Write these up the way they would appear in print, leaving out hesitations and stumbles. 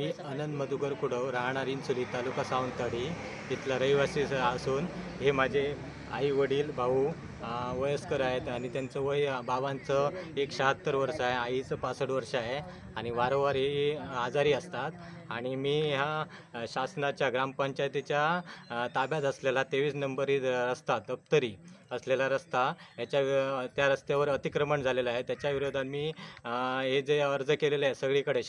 मी आनंद मधुकर कुडव, राहणार इंचोली, तालुका सावंतवाडी इथला रहिवासी असून हे माझे आई वडील भाऊ वयस्कर आहेत आणि त्यांचं वय बाबांचं 76 वर्ष आहे, आईचं 65 वर्ष आहे आणि वारंवार हे आजारी असतात. आणि मी ह्या शासनाच्या ग्रामपंचायतीच्या ताब्यात असलेला 23 नंबरी रस्ता, दप्तरी असलेला रस्ता, त्या रस्त्यावर अतिक्रमण झालेलं आहे. त्याच्या विरोधात मी हे जे अर्ज केलेले आहे सगळीकडे,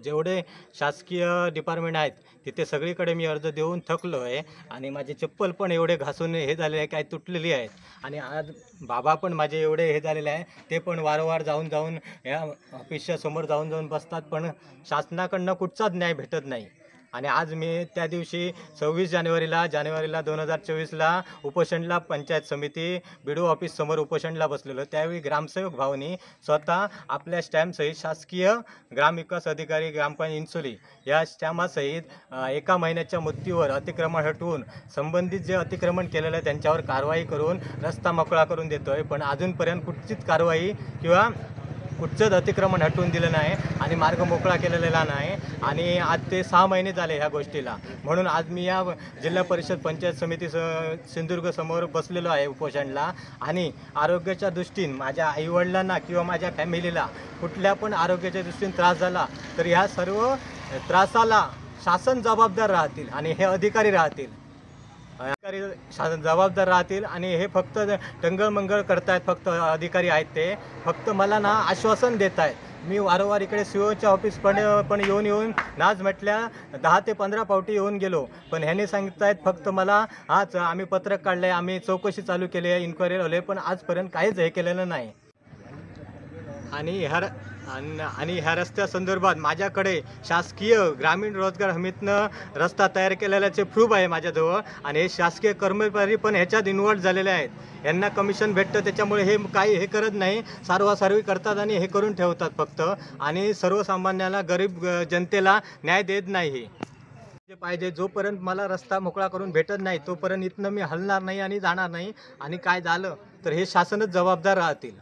जेवढे शासकीय डिपार्टमेंट आहेत तिथे सगळीकडे मी अर्ज देऊन थकलो आहे आणि माझे चप्पल पण एवढे घासून हे झालेले आहे, काय तुटलेली आहेत. आणि आज बाबा पण माझे एवढे हे झालेले आहे, ते पण वारंवार जाऊन या ऑफिसच्या समोर जाऊन बसतात, पण शासनाकडनं कुठचाच न्याय भेटत नाही. आणि आज मी त्या दिवशी 26 जानेवारीला 2024ला उपोषणला पंचायत समिती BDO ऑफिस समोर उपोषणला बसलेलो. त्यावेळी ग्रामसेवक भाऊनी स्वतः आपल्या स्टॅम्पसहित शासकीय ग्रामविकास अधिकारी ग्रामपंचायत इंचोली या स्टॅम्पासहित 1 महिन्याच्या मुदतीवर अतिक्रमण हटवून संबंधित जे अतिक्रमण केलेलं आहे त्यांच्यावर कारवाई करून रस्ता मोकळा करून देतोय. पण अजूनपर्यंत कुठचीच कारवाई किंवा कुठचंच अतिक्रमण हटवून दिलं नाही आणि मार्ग मोकळा केलेला नाही. आणि आज ते 6 महिने झाले ह्या गोष्टीला. म्हणून आज मी या जिल्हा परिषद पंचायत समिती सिंधुदुर्ग समोर बसलेलो आहे उपोषणला. आणि आरोग्याच्या दृष्टीने माझ्या आईवडिलांना किंवा माझ्या फॅमिलीला कुठल्या पण आरोग्याच्या दृष्टीने त्रास झाला तर ह्या सर्व त्रासाला शासन जबाबदार राहतील आणि हे अधिकारी राहतील. जबाबदार राहतील आणि हे फक्त टंगळमंगळ करतायत. फक्त अधिकारी आहेत ते फक्त मला आश्वासन देत आहेत. मी वारंवार इकडे COच्या ऑफिस पण येऊन नाच म्हटल्या 10 ते 15 पावटी येऊन गेलो, पण ह्याने सांगतायत फक्त मला आज आम्ही पत्रक काढले, आम्ही चौकशी चालू केली आहे, इन्क्वायरी लावले, पण आजपर्यंत काहीच हे केलेलं नाही. आणि ह्या रस्त्यासंदर्भात माझ्याकडे शासकीय ग्रामीण रोजगार हमीतनं रस्ता तयार केलेल्याचे प्रूफ आहे माझ्याजवळ. आणि हे शासकीय कर्मचारी पण ह्याच्यात इन्व्हॉल्व झालेले आहेत. यांना कमिशन भेटतं, त्याच्यामुळे हे काही हे करत नाही, सारवासारवी करतात आणि हे करून ठेवतात फक्त. आणि सर्वसामान्याला, गरीब जनतेला न्याय देत नाही. जे पाहिजे, जोपर्यंत मला रस्ता मोकळा करून भेटत नाही तोपर्यंत इथनं मी हलणार नाही आणि जाणार नाही. आणि काय झालं तर हे शासनच जबाबदार राहतील.